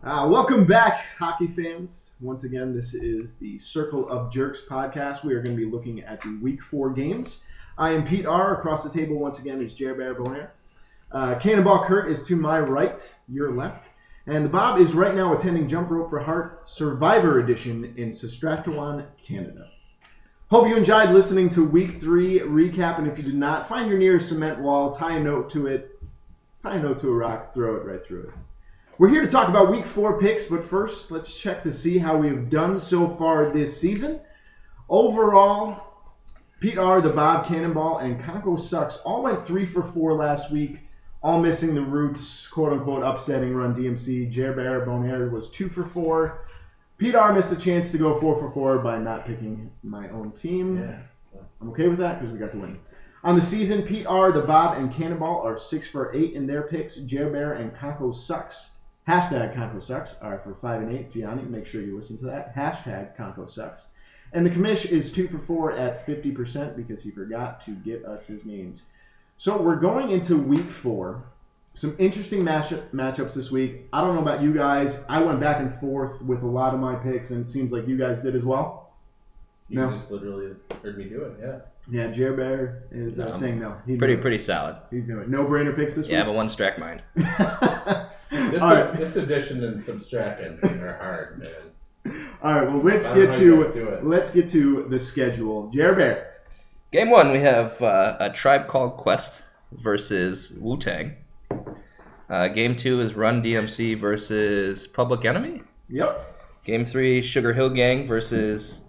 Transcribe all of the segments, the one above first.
Welcome back, hockey fans. Once again, this is the Circle of Jerks podcast. We are going to be looking at the Week 4 games. I am Pete R. Across the table, once again, is Jer Bonaire. Cannonball Kurt is to my right, your left. And the Bob is right now attending Jump Rope for Heart Survivor Edition in Saskatchewan, Canada. Hope you enjoyed listening to Week 3 recap. And if you did not, find your nearest cement wall, tie a note to a rock, throw it right through it. We're here to talk about Week 4 picks, but first, let's check to see how we've done so far this season. Overall, Pete R., the Bob, Cannonball, and Conco Sucks all went 3 for 4 last week, all missing the Roots, quote-unquote, upsetting Run DMC. Jer Bonaire was 2 for 4. Pete R. missed a chance to go 4 for 4 by not picking my own team. Yeah. I'm okay with that because we got the win. On the season, Pete R., the Bob, and Cannonball are 6 for 8 in their picks. Jer and Conco Sucks. Hashtag Conco Sucks are for 5 and 8. Gianni, make sure you listen to that. Hashtag Conco Sucks. And the commish is 2 for 4 at 50% because he forgot to get us his names. So we're going into Week 4. Some interesting matchups this week. I don't know about you guys. I went back and forth with a lot of my picks, and it seems like you guys did as well. You just literally heard me do it, yeah. Yeah, Jer Bear is saying no. Pretty solid. He's doing it. No-brainer picks this week? Yeah, but one Strack mind. This addition and subtraction are hard, man. All right, well, let's get to the schedule. Jer Bear. Game 1, we have a Tribe Called Quest versus Wu-Tang. Game 2 is Run DMC versus Public Enemy. Yep. Game 3, Sugar Hill Gang versus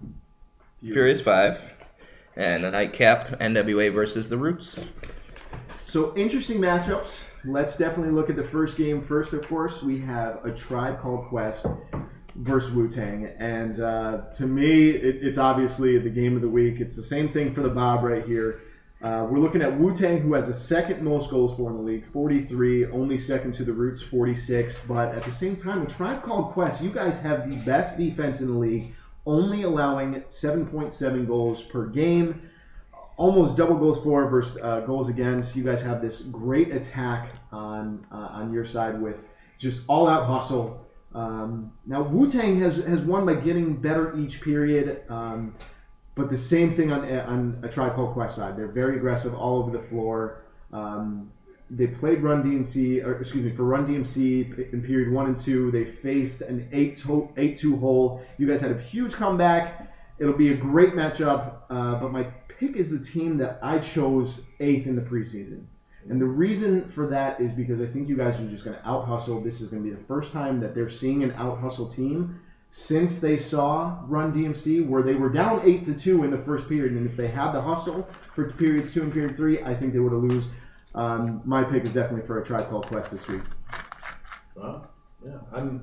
Furious 5. And the nightcap, NWA versus The Roots. So, interesting matchups. Let's definitely look at the first game first, of course. We have a Tribe Called Quest versus Wu-Tang. And to me, it's obviously the game of the week. It's the same thing for the Bob right here. We're looking at Wu-Tang, who has the second most goals for in the league, 43, only second to the Roots, 46. But at the same time, with Tribe Called Quest, you guys have the best defense in the league, only allowing 7.7 goals per game. Almost double goals for versus goals against. You guys have this great attack on your side with just all-out hustle. Now, Wu-Tang has won by getting better each period, but the same thing on a Tribe Called Quest side. They're very aggressive all over the floor. They played for Run DMC in period 1 and 2. They faced an 8-2 hole. You guys had a huge comeback. It'll be a great matchup, but my pick is the team that I chose 8th in the preseason. And the reason for that is because I think you guys are just going to out-hustle. This is going to be the first time that they're seeing an out-hustle team since they saw Run DMC, where they were down 8-2 in the first period. And if they had the hustle for periods 2 and period 3, I think they would have lose. My pick is definitely for a Tribe Called Quest this week. Well, yeah, I'm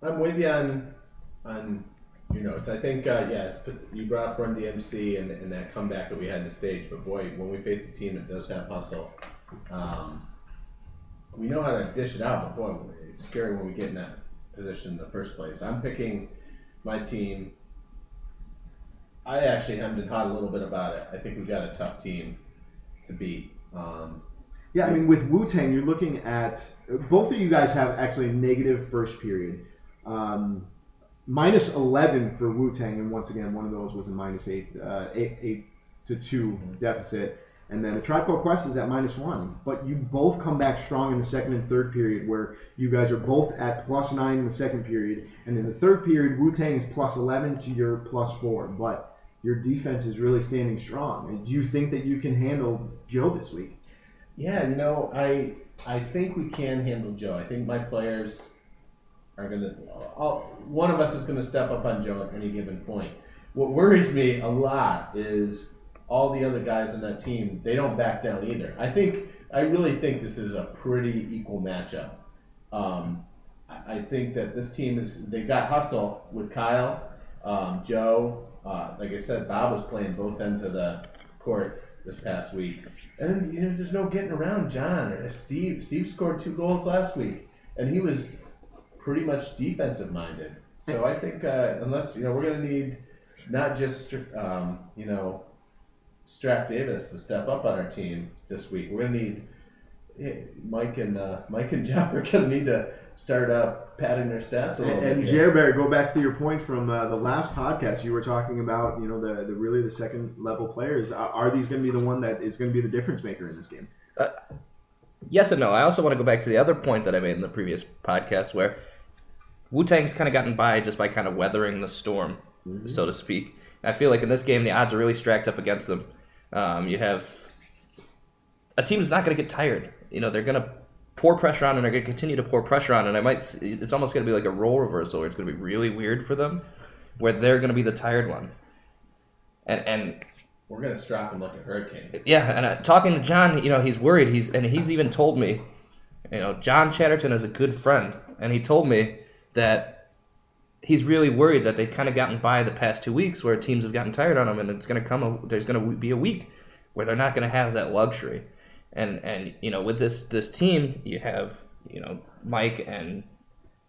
with you on your notes. I think, you brought up Run DMC and that comeback that we had in the stage. But boy, when we face a team that does have hustle, we know how to dish it out. But boy, it's scary when we get in that position in the first place. I'm picking my team. I actually hemmed and hawed a little bit about it. I think we've got a tough team to beat. Yeah, I mean, with Wu-Tang, you're looking at both of you guys have actually a negative first period. Minus 11 for Wu-Tang, and once again, one of those was a minus 8-2 deficit. And then a Tribe Called Quest is at minus 1. But you both come back strong in the second and third period, where you guys are both at plus 9 in the second period. And in the third period, Wu-Tang is plus 11 to your plus 4. But your defense is really standing strong. And do you think that you can handle Joe this week? Yeah, I think we can handle Joe. I think my players are going to – one of us is going to step up on Joe at any given point. What worries me a lot is all the other guys on that team, they don't back down either. I really think this is a pretty equal matchup. I think that this team they got hustle with Kyle, Joe. Like I said, Bob was playing both ends of the court this past week. And there's no getting around John or Steve. Steve scored 2 goals last week, and he was pretty much defensive minded. So I think unless we're going to need not just Strack Davis to step up on our team this week. We're going to need Mike and Jeff are going to need to start padding their stats a little bit. And Jer Bear, go back to your point from the last podcast. You were talking about, the really the second level players. Are these going to be the one that is going to be the difference maker in this game? Yes and no. I also want to go back to the other point that I made in the previous podcast, where Wu-Tang's kind of gotten by just by kind of weathering the storm, so to speak. I feel like in this game, the odds are really stacked up against them. You have a team that's not going to get tired. They're going to pour pressure on, and they're going to continue to pour pressure on, and it's almost going to be like a role reversal, where it's going to be really weird for them, where they're going to be the tired one. And we're going to strap them like a hurricane. Yeah, and talking to John, he's worried. He's even told me, John Chatterton is a good friend, and he told me that he's really worried that they've kind of gotten by the past 2 weeks where teams have gotten tired on them, and there's going to be a week where they're not going to have that luxury. And with this team, you have Mike and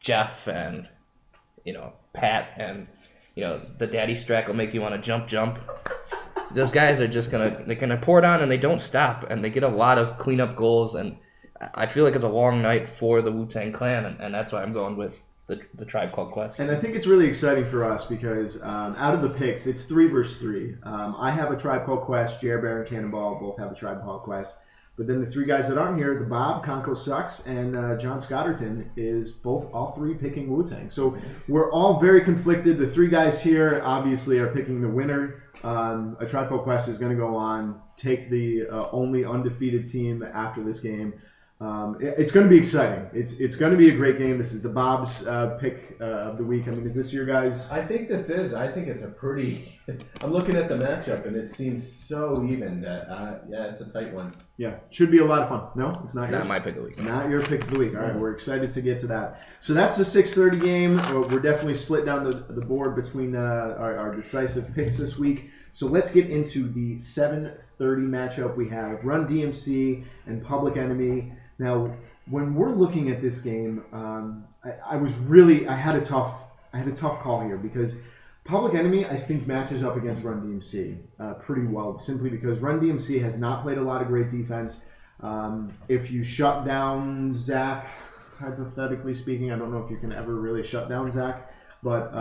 Jeff and Pat and the daddy strack will make you want to jump. Those guys are just they're gonna pour it on, and they don't stop, and they get a lot of cleanup goals, and I feel like it's a long night for the Wu-Tang Clan, and that's why I'm going with the Tribe Called Quest. And I think it's really exciting for us because out of the picks, it's 3 versus 3. I have a Tribe Called Quest. Jer Bear and Cannonball both have a Tribe Called Quest. But then the 3 guys that aren't here, the Bob, Conco Sucks, and John Scotterton is all 3 picking Wu-Tang. So we're all very conflicted. The 3 guys here obviously are picking the winner. A Tribe Called Quest is going to go on, take the only undefeated team after this game. It's going to be exciting. It's going to be a great game. This is the Bob's pick of the week. I mean, is this your guys? I think this is. I think it's a pretty. I'm looking at the matchup, and it seems so even that it's a tight one. Yeah, should be a lot of fun. No, it's not yours. Not my pick of the week. Not your pick of the week. All right, we're excited to get to that. So that's the 6:30 game. We're definitely split down the board between our decisive picks this week. So let's get into the 7:30 matchup. We have Run DMC and Public Enemy. Now, when we're looking at this game, I had a tough call here because Public Enemy, I think, matches up against Run DMC pretty well, simply because Run DMC has not played a lot of great defense. If you shut down Zach, hypothetically speaking, I don't know if you can ever really shut down Zach, but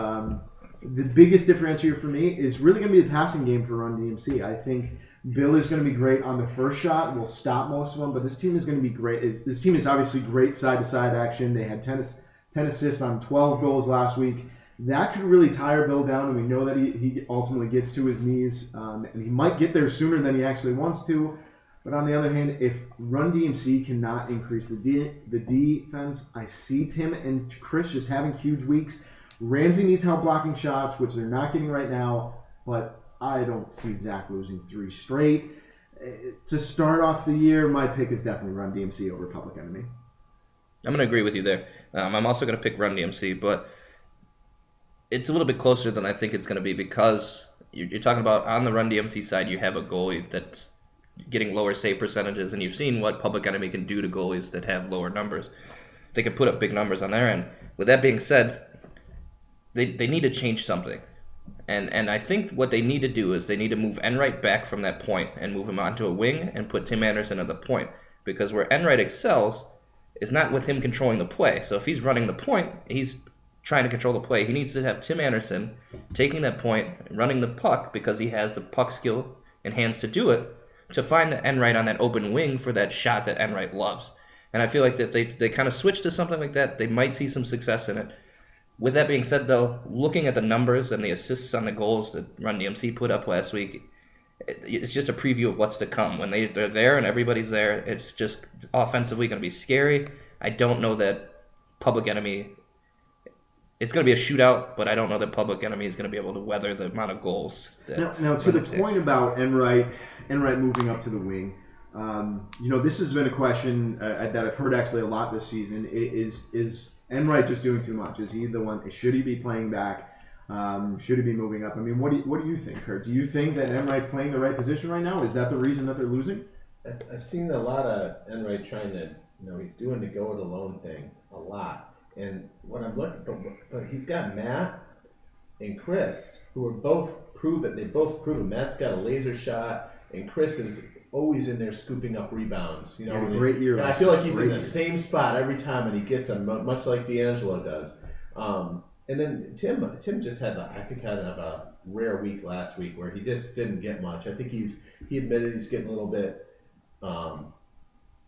the biggest differentiator for me is really going to be the passing game for Run DMC. I think Bill is going to be great on the first shot. We'll stop most of them, but this team is going to be great. This team is obviously great side-to-side action. They had 10 assists on 12 goals last week. That could really tire Bill down, and we know that he ultimately gets to his knees, and he might get there sooner than he actually wants to. But on the other hand, if Run DMC cannot increase the defense, I see Tim and Chris just having huge weeks. Ramsey needs help blocking shots, which they're not getting right now, but I don't see Zach losing 3 straight. To start off the year, my pick is definitely Run DMC over Public Enemy. I'm going to agree with you there. I'm also going to pick Run DMC, but it's a little bit closer than I think it's going to be because you're talking about on the Run DMC side, you have a goalie that's getting lower save percentages, and you've seen what Public Enemy can do to goalies that have lower numbers. They can put up big numbers on their end. With that being said, they need to change something. And I think what they need to do is they need to move Enright back from that point and move him onto a wing and put Tim Anderson at the point. Because where Enright excels is not with him controlling the play. So if he's running the point, he's trying to control the play. He needs to have Tim Anderson taking that point, running the puck because he has the puck skill and hands to do it, to find Enright on that open wing for that shot that Enright loves. And I feel like that they kind of switch to something like that, they might see some success in it. With that being said, though, looking at the numbers and the assists on the goals that Run DMC put up last week, it's just a preview of what's to come. When they're there and everybody's there, it's just offensively going to be scary. I don't know that Public Enemy, it's going to be a shootout, but I don't know that Public Enemy is going to be able to weather the amount of goals. Now to the point about Enright moving up to the wing, this has been a question that I've heard actually a lot this season. Is Enright just doing too much? Is he the one? Should he be playing back? Should he be moving up? I mean, what do you think, Kurt? Do you think that Enright's playing the right position right now? Is that the reason that they're losing? I've seen a lot of Enright trying to, he's doing the go it alone thing a lot. And what I'm looking, but he's got Matt and Chris, who are both proven. They both proven. Matt's got a laser shot, and Chris is always in there scooping up rebounds. You know, Had a great year. I feel like he's in Great the year. same spot every time, and he gets them, much like D'Angelo does. And then Tim just had a rare week last week where he just didn't get much. I think he admitted he's getting a little bit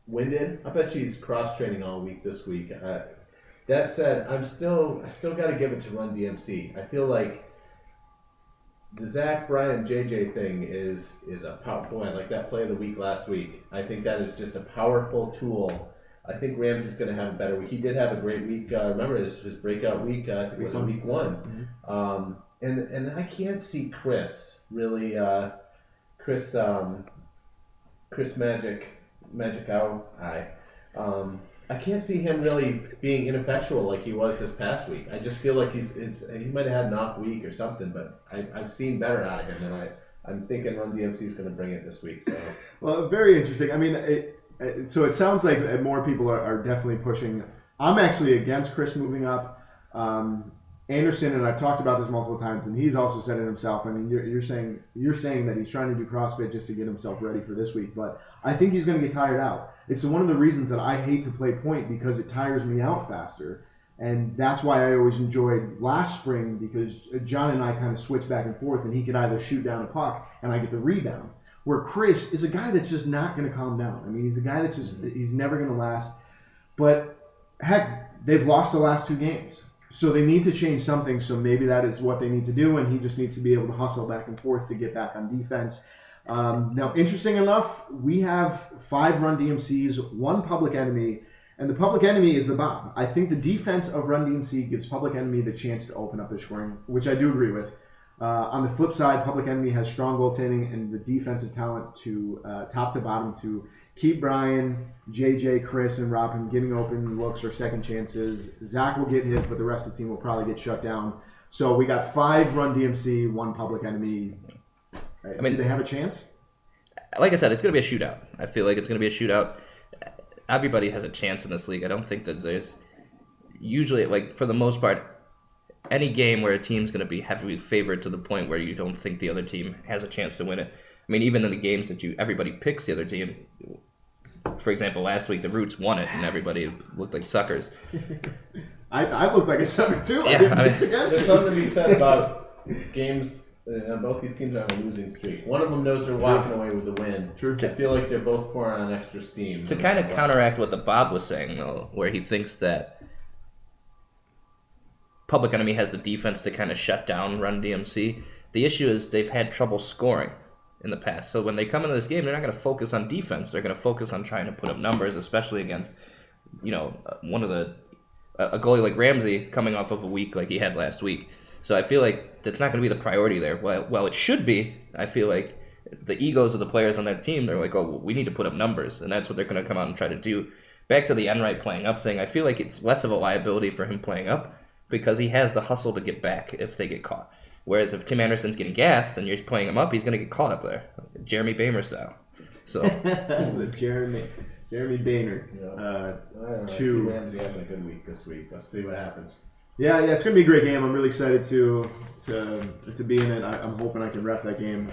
winded. I bet he's cross training all week this week. That said, I still got to give it to Run DMC. I feel like the Zach Bryan JJ thing is a powerful. I like that play of the week last week. I think that is just a powerful tool. I think Ramsey's going to have a better week. He did have a great week. Remember his breakout week? I think it was on week 1. Mm-hmm. And I can't see Chris really. Chris Magic out. I can't see him really being ineffectual like he was this past week. I just feel like he might have had an off week or something, but I've seen better out of him, and I'm thinking Run DMC is going to bring it this week. So. Well, very interesting. I mean, so it sounds like more people are definitely pushing. I'm actually against Chris moving up. Anderson, and I've talked about this multiple times, and he's also said it himself. I mean, you're saying that he's trying to do CrossFit just to get himself ready for this week, but I think he's going to get tired out. It's one of the reasons that I hate to play point because it tires me out faster, and that's why I always enjoyed last spring because John and I kind of switched back and forth, and he could either shoot down a puck and I get the rebound. Where Chris is a guy that's just not going to calm down. I mean, he's a guy that's he's never going to last. But heck, they've lost the last 2 games. So they need to change something. So maybe that is what they need to do, and he just needs to be able to hustle back and forth to get back on defense. Now, interesting enough, we have 5 Run DMCs, 1 Public Enemy, and the Public Enemy is the bomb. I think the defense of Run DMC gives Public Enemy the chance to open up their scoring, which I do agree with. On the flip side, Public Enemy has strong goaltending and the defensive talent to top to bottom to keep Brian, JJ, Chris, and Rob from getting open looks or second chances. Zach will get his, but the rest of the team will probably get shut down. So we got 5 Run DMC, 1 Public Enemy. I mean, do they have a chance? Like I said, it's going to be a shootout. I feel like it's going to be a shootout. Everybody has a chance in this league. I don't think that there's usually, like, for the most part, any game where a team's going to be heavily favored to the point where you don't think the other team has a chance to win it. I mean, even in the games that everybody picks the other team. For example, last week the Roots won it and everybody looked like suckers. I looked like a sucker too. Yeah, There's something to be said about games. Both these teams are on a losing streak. One of them knows they're walking away with the win. True. I feel like they're both pouring on extra steam. To kind of counteract what the Bob was saying, though, where he thinks that Public Enemy has the defense to kind of shut down Run DMC, the issue is they've had trouble scoring in the past. So when they come into this game, they're not going to focus on defense. They're going to focus on trying to put up numbers, especially against, a goalie like Ramsey coming off of a week like he had last week. So I feel like that's not going to be the priority there. Well, it should be. I feel like the egos of the players on that team, they're like, oh, well, we need to put up numbers, and that's what they're going to come out and try to do. Back to the Enright playing up thing, I feel like it's less of a liability for him playing up because he has the hustle to get back if they get caught. Whereas if Tim Anderson's getting gassed and you're playing him up, he's going to get caught up there, Jeremy Boehner style. So the Jeremy Boehner. I see Ramsey having a good week this week. Let's see what happens. Yeah, it's going to be a great game. I'm really excited to be in it. I'm hoping I can ref that game.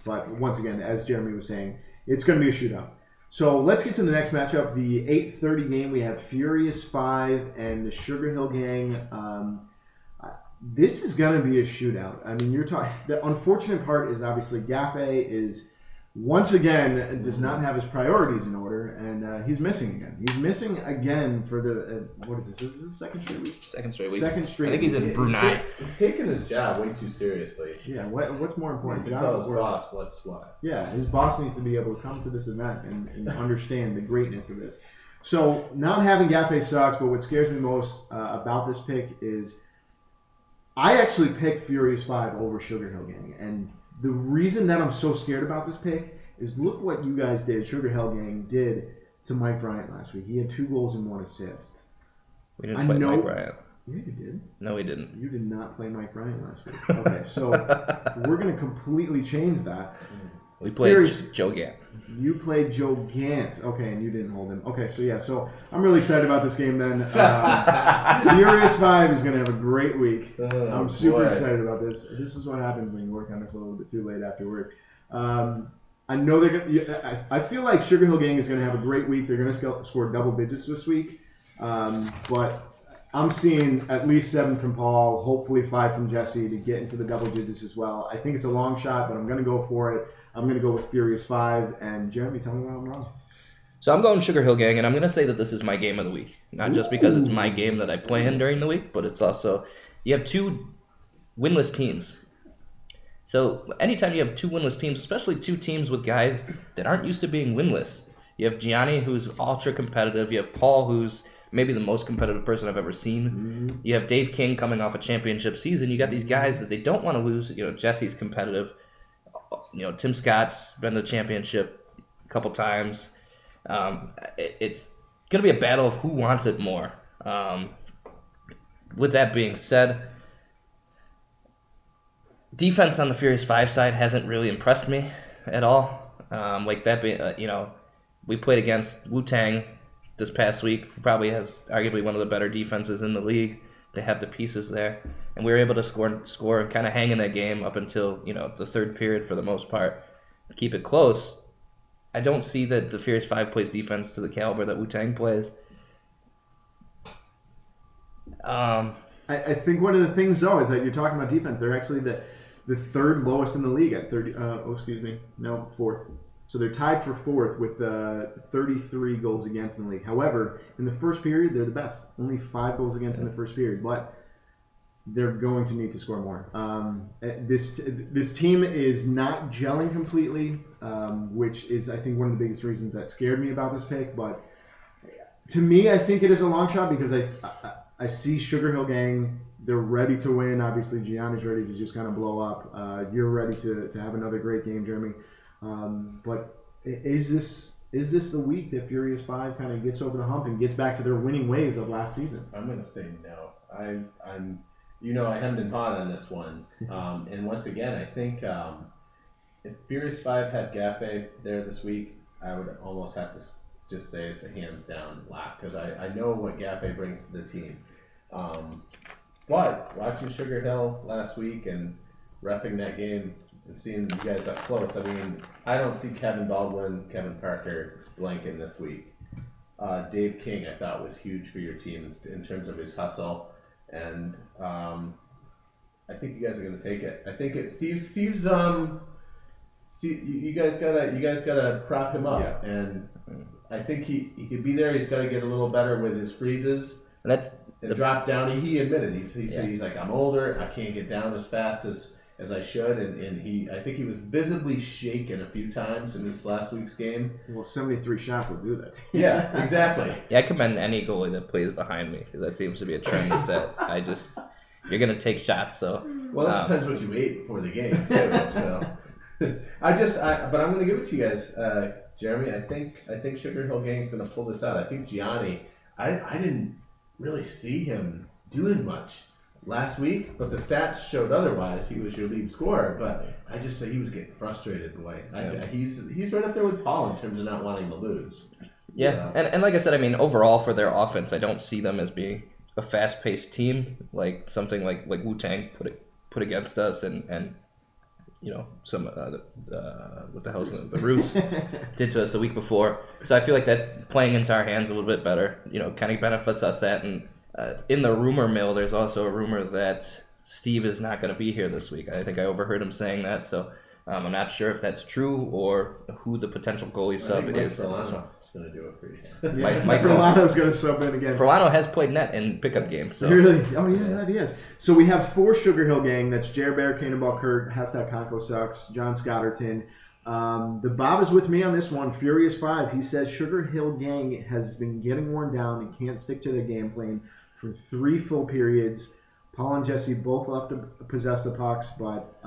But once again, as Jeremy was saying, it's going to be a shootout. So let's get to the next matchup, the 8:30 game. We have Furious 5 and the Sugar Hill Gang. This is going to be a shootout. I mean, the unfortunate part is obviously Gaffey is once again does not have his priorities in order, and he's missing again. He's missing again for the what is this? Is this the second straight week? Second straight week. Second straight. I think he's in Brunei. He's taking his job way too seriously. Yeah. What's more important? He needs to tell his boss what's what. Yeah, his boss needs to be able to come to this event and understand the greatness of this. So not having Gaffey sucks, but what scares me most about this pick is I actually picked Furious 5 over Sugar Hill Gang, and the reason that I'm so scared about this pick is look what you guys did, Sugar Hill Gang did to Mike Bryant last week. He had 2 goals and 1 assist. We didn't play Mike Bryant. Yeah, you did. No, we didn't. You did not play Mike Bryant last week. Okay, so we're going to completely change that. We played Joe Gant. You played Joe Gant. Okay, and you didn't hold him. Okay, so I'm really excited about this game then. Furious 5 is going to have a great week. I'm super excited about this. This is what happens when you work on this a little bit too late after work. I I know they're gonna. I feel like Sugar Hill Gang is going to have a great week. They're going to score double digits this week, but I'm seeing at least 7 from Paul, hopefully 5 from Jesse to get into the double digits as well. I think it's a long shot, but I'm going to go for it. I'm going to go with Furious 5. And Jeremy, tell me why I'm wrong. So I'm going Sugar Hill Gang, and I'm going to say that this is my game of the week. Not just because it's my game that I play in during the week, but it's also, you have 2 winless teams. So anytime you have 2 winless teams, especially 2 teams with guys that aren't used to being winless, you have Gianni, who's ultra competitive. You have Paul, who's maybe the most competitive person I've ever seen. Mm-hmm. You have Dave King coming off a championship season. You got these guys that they don't want to lose. Jesse's competitive. Tim Scott's been to the championship a couple times. It's going to be a battle of who wants it more. With that being said, defense on the Furious 5 side hasn't really impressed me at all. We played against Wu-Tang this past week, who probably has arguably one of the better defenses in the league. They have the pieces there, and we were able to score and kind of hang in that game up until the third period for the most part, keep it close. I don't see that the Furious 5 plays defense to the caliber that Wu-Tang plays. I think one of the things though is that you're talking about defense. They're actually the third lowest in the league at 4th. So they're tied for 4th with 33 goals against in the league. However, in the first period, they're the best. Only 5 goals against in the first period, but they're going to need to score more. This team is not gelling completely, which is, I think, one of the biggest reasons that scared me about this pick. But to me, I think it is a long shot because I see Sugar Hill Gang. They're ready to win. Obviously, Gianni's ready to just kind of blow up. You're ready to have another great game, Jeremy. But is this the week that Furious 5 kind of gets over the hump and gets back to their winning ways of last season? I'm going to say no. I'm I hemmed and hawed on this one. And once again, I think if Furious 5 had Gaffey there this week, I would almost have to just say it's a hands down lock because I know what Gaffey brings to the team. But watching Sugar Hill last week and reffing that game and seeing you guys up close, I mean, I don't see Kevin Baldwin, Kevin Parker blanking this week. Dave King, I thought, was huge for your team in terms of his hustle, and I think you guys are going to take it. I think Steve's you guys gotta prop him up, yeah. And I think he could be there. He's got to get a little better with his freezes. And drop down. He admitted he's like, I'm older. I can't get down as fast as I should, and I think he was visibly shaken a few times in this last week's game. Well, 73 shots will do that. Yeah, exactly. Yeah, I commend any goalie that plays behind me because that seems to be a trend. Is that you're gonna take shots. So well, it depends what you ate before the game too. So but I'm gonna give it to you guys, Jeremy. I think Sugar Hill Gang's gonna pull this out. I think Gianni. I didn't really see him doing much last week, but the stats showed otherwise. He was your lead scorer, but I just say he was getting frustrated. Boy, he's right up there with Paul in terms of not wanting to lose. Yeah, so. and like I said, I mean, overall for their offense, I don't see them as being a fast-paced team like something like Wu-Tang put against us, and some what the hell's the Roots did to us the week before. So I feel like that playing into our hands a little bit better, kind of benefits us that. And in the rumor mill, there's also a rumor that Steve is not going to be here this week. I think I overheard him saying that, so I'm not sure if that's true or who the potential goalie sub is. Going to do it for you. Yeah, Mike Furlano's going to sub in again. Furlano has played net in pickup games. So. Really? Oh, he is. So we have 4 Sugar Hill Gang. That's Jer Bear, Cannonball Kurt, hashtag Conco Sucks, John Scotterton. The Bob is with me on this one. Furious 5. He says Sugar Hill Gang has been getting worn down and can't stick to their game plan for 3 full periods. Paul and Jesse both left to possess the pucks, but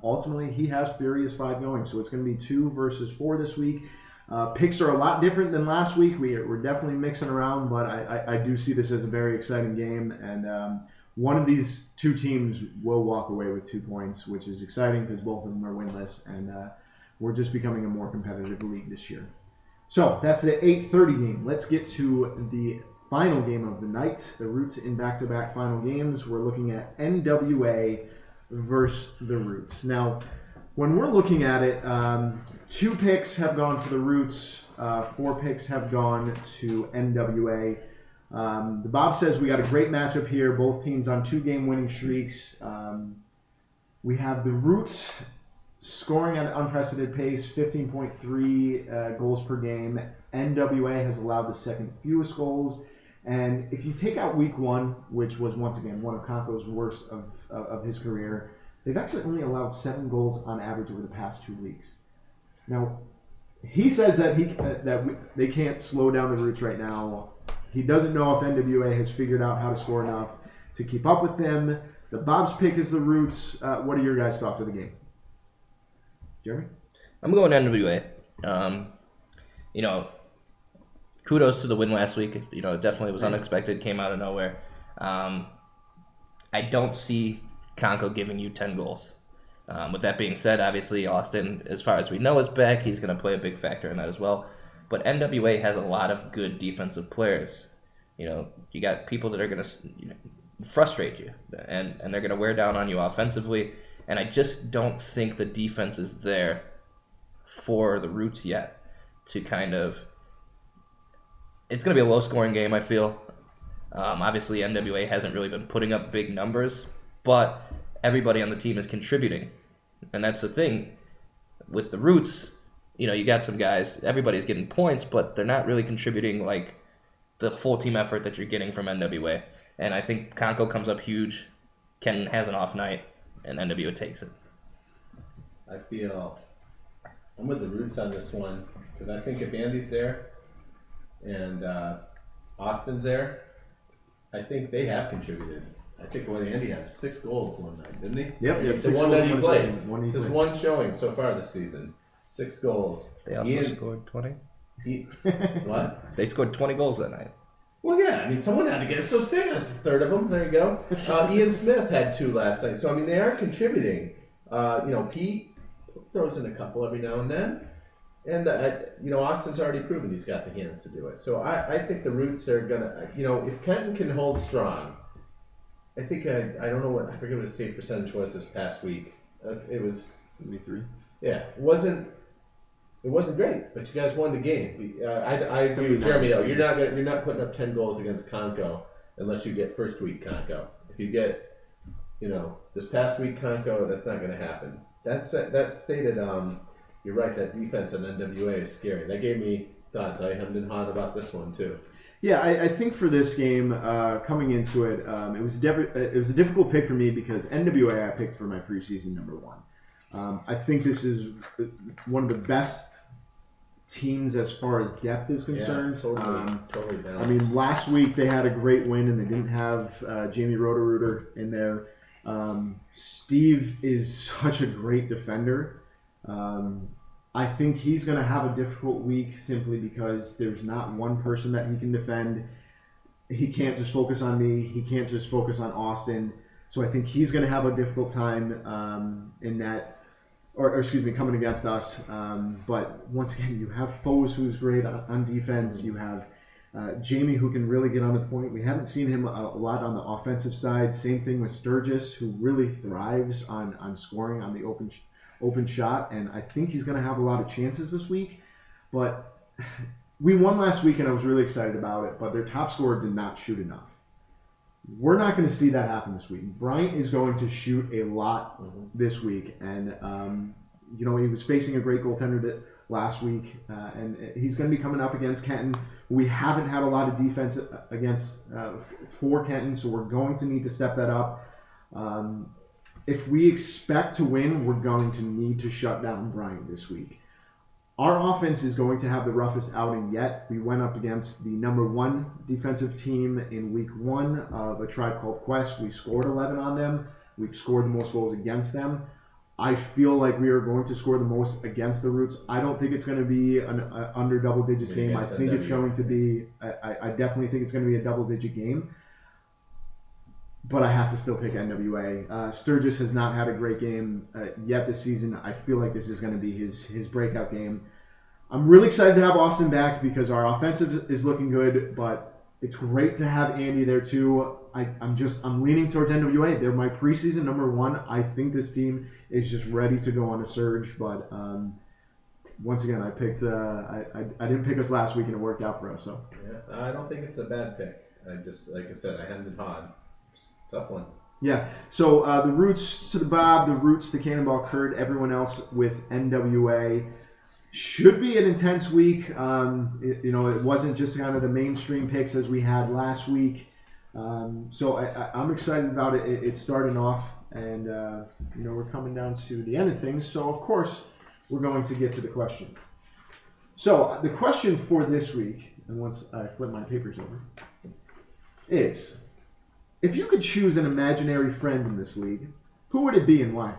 ultimately he has Furious 5 going. So it's going to be 2 versus 4 this week. Picks are a lot different than last week. We're definitely mixing around, but I do see this as a very exciting game. And one of these 2 teams will walk away with 2 points, which is exciting because both of them are winless. And we're just becoming a more competitive league this year. So that's the 8:30 game. Let's get to the final game of the night. The Roots in back-to-back final games. We're looking at NWA versus the Roots. Now, when we're looking at it, 2 picks have gone to the Roots, 4 picks have gone to NWA. The Bob says we got a great matchup here. Both teams on 2-game winning streaks. We have the Roots scoring at an unprecedented pace, 15.3 goals per game. NWA has allowed the second fewest goals. And if you take out week 1, which was once again one of Conco's worst of his career, they've actually only allowed 7 goals on average over the past 2 weeks. Now, he says that they can't slow down the Roots right now. He doesn't know if NWA has figured out how to score enough to keep up with them. The Bob's pick is the Roots. What are your guys' thoughts of the game? Jeremy? I'm going NWA. Kudos to the win last week. It definitely was unexpected, came out of nowhere. I don't see Conco giving you 10 goals. With that being said, obviously Austin, as far as we know, is back. He's going to play a big factor in that as well. But NWA has a lot of good defensive players. You got people that are going to frustrate you, and they're going to wear down on you offensively. And I just don't think the defense is there for the Roots yet to kind of. It's going to be a low-scoring game, I feel. Obviously, NWA hasn't really been putting up big numbers, but everybody on the team is contributing. And that's the thing. With the Roots, you got some guys, everybody's getting points, but they're not really contributing like the full team effort that you're getting from NWA. And I think Conco comes up huge, Kenton has an off night, and NWA takes it. I feel I'm with the Roots on this one because I think if Andy's there and Austin's there, I think they have contributed. I think Andy had 6 goals one night, didn't he? Yep. The one that he played. This is one showing so far this season. 6 goals. They also scored 20. What? They scored 20 goals that night. Well, yeah. Someone had to get it. So Singh is a third of them. There you go. Ian Smith had 2 last night. So, they are contributing. Pete throws in a couple every now and then. And, Austin's already proven he's got the hands to do it. So I think the Roots are going to, if Kenton can hold strong, I think, I don't know I forget what his save percentage was this past week. It was 73. Yeah, it wasn't great, but you guys won the game. I agree with Jeremy though. You're not putting up 10 goals against Conco unless you get first week Conco. If you get, this past week Conco, that's not going to happen. That stated. You're right. That defense on NWA is scary. That gave me thoughts. I hemmed and hawed about this one too. Yeah, I think for this game, coming into it, it was a difficult pick for me because NWA I picked for my preseason number 1. I think this is one of the best teams as far as depth is concerned. Yeah, totally balanced. Last week they had a great win and they didn't have Jamie Roederer in there. Steve is such a great defender. I think he's going to have a difficult week simply because there's not one person that he can defend. He can't just focus on me. He can't just focus on Austin. So I think he's going to have a difficult time in that, coming against us. But once again, you have Foes who's great on defense. You have Jamie who can really get on the point. We haven't seen him a lot on the offensive side. Same thing with Sturgis, who really thrives on scoring on the open shot, and I think he's going to have a lot of chances this week. But we won last week, and I was really excited about it, but their top scorer did not shoot enough. We're not going to see that happen this week. Bryant is going to shoot a lot this week, and he was facing a great goaltender last week, and he's going to be coming up against Kenton. We haven't had a lot of defense against for Kenton, so we're going to need to step that up. If we expect to win, we're going to need to shut down Bryant this week. Our offense is going to have the roughest outing yet. We went up against the number 1 defensive team in week 1 of A Tribe Called Quest. We scored 11 on them. We've scored the most goals against them. I feel like we are going to score the most against the Roots. I don't think it's going to be an under double digits game. I think it's going to be, I definitely think it's going to be a double digit game. But I have to still pick NWA. Sturgis has not had a great game yet this season. I feel like this is going to be his breakout game. I'm really excited to have Austin back because our offensive is looking good, but It's great to have Andy there too. I'm leaning towards NWA. They're my preseason number one. I think this team is just ready to go on a surge. But once again, I picked. I didn't pick us last week, and it worked out for us. So yeah, I don't think it's a bad pick. I just, like I said, I hemmed and hawed. Tough one. Yeah. So the roots to the Bob, the roots to Cannonball Kurt, everyone else with NWA. Should be an intense week. It wasn't just kind of the mainstream picks as we had last week. So I'm excited about it. It's starting off, and we're coming down to the end of things. So of course we're going to get to the questions. So the question for this week, and once I flip my papers over, is: if you could choose an imaginary friend in this league, who would it be and why?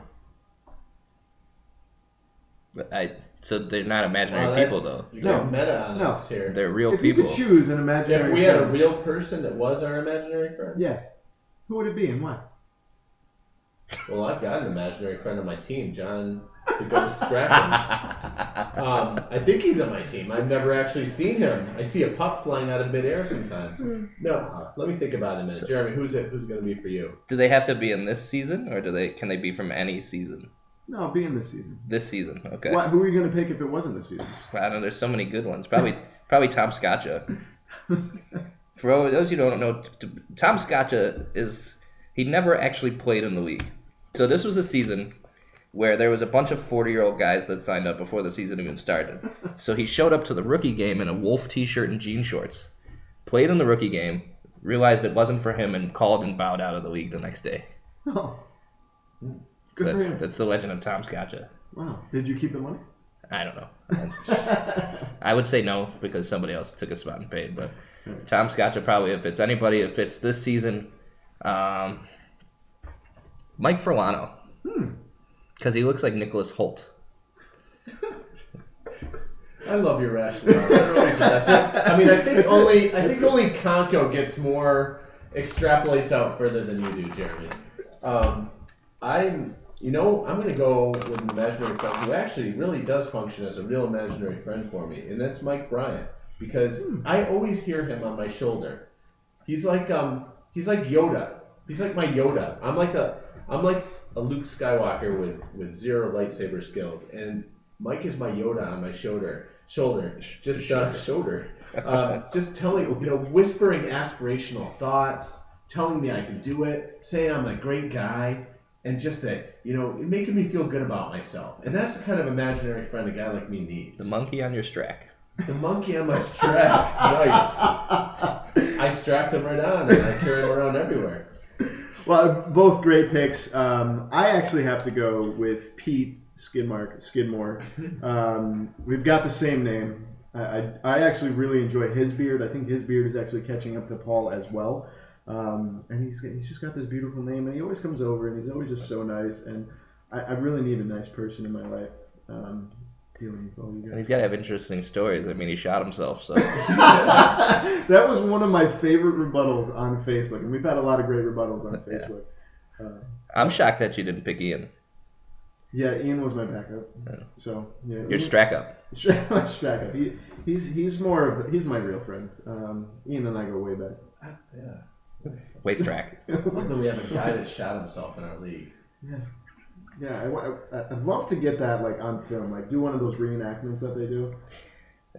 So they're not imaginary people, though. You got meta on us here. They're real if people. If you could choose an imaginary friend. If we had a real person that was our imaginary friend? Yeah. Who would it be and why? Well, I've got an imaginary friend on my team, John the Ghost Strachan. I think he's on my team. I've never actually seen him. I see a puck flying out of midair sometimes. No, let me think about it a minute. Jeremy, who's going to be for you? Do they have to be in this season, or can they be from any season? No, be in this season. This season, okay. Who are you going to pick if it wasn't this season? I don't know. There's so many good ones. Probably Tom Scotcha. For those who don't know, Tom Scotcha he never actually played in the league. So this was a season where there was a bunch of 40-year-old guys that signed up before the season even started. So he showed up to the rookie game in a Wolf t-shirt and jean shorts, played in the rookie game, realized it wasn't for him, and called and bowed out of the league the next day. Oh. So that's the legend of Tom Scotcha. Wow. Did you keep the money? I don't know. I would say no because somebody else took a spot and paid. But Tom Scotcha probably, if it's this season, Mike Furlano. Because he looks like Nicholas Hoult. I love your rationale. I mean, I think only Conco gets more, extrapolates out further than you do, Jeremy. I'm going to go with an imaginary friend who actually really does function as a real imaginary friend for me, and that's Mike Bryant, because I always hear him on my shoulder. He's like Yoda. He's like my Yoda. I'm like a Luke Skywalker with zero lightsaber skills, and Mike is my Yoda on my shoulder. Just telling, whispering aspirational thoughts, telling me I can do it, saying I'm a great guy. And just that, making me feel good about myself. And that's the kind of imaginary friend a guy like me needs. The monkey on your strack. The monkey on my strack. Nice. I strapped him right on, and I carry him around everywhere. Well, both great picks. I actually have to go with Pete Skidmore. We've got the same name. I actually really enjoy his beard. I think his beard is actually catching up to Paul as well. And he's just got this beautiful name, and he always comes over, and he's always just so nice. And I really need a nice person in my life. Dealing with all you guys. And he's got to have interesting stories. I mean, he shot himself, so. That was one of my favorite rebuttals on Facebook, and we've had a lot of great rebuttals on Facebook. Yeah. I'm shocked that you didn't pick Ian. Yeah, Ian was my backup. Yeah. So yeah. Your strack up. Strack up. He's my real friend. Ian and I go way back. Yeah. Waist track. I love that we have a guy that shot himself in our league. Yeah, I'd love to get that on film, do one of those reenactments that they do.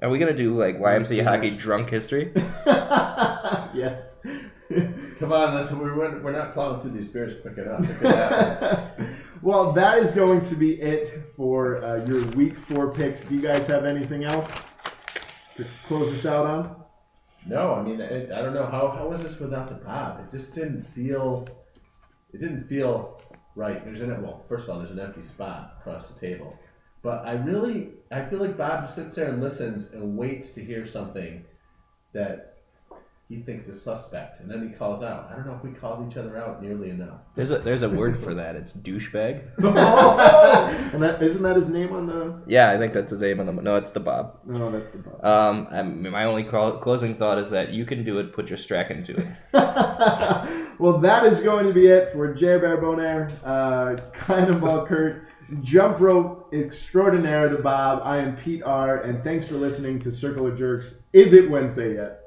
Are we gonna do YMCA hockey drunk history? Yes. Come on, we're not plowing through these beers quick enough. It could happen. Well, that is going to be it for your Week 4 picks. Do you guys have anything else to close us out on? No, I mean, I don't know. How was this without the Bob? It just didn't feel right. First of all, there's an empty spot across the table. But I feel like Bob sits there and listens and waits to hear something that he thinks is suspect, and then he calls out. I don't know if we called each other out nearly enough. There's a word for that. It's douchebag. And isn't that his name on the? Yeah, I think that's the name on the. No, it's the Bob. No, that's the Bob. My only closing thought is that you can do it. Put your strack into it. Well, that is going to be it for Jer Bear Bonaire, Cannonball Kurt, Jump Rope Extraordinaire, the Bob. I am Pete R, and thanks for listening to Circle of Jerks. Is it Wednesday yet?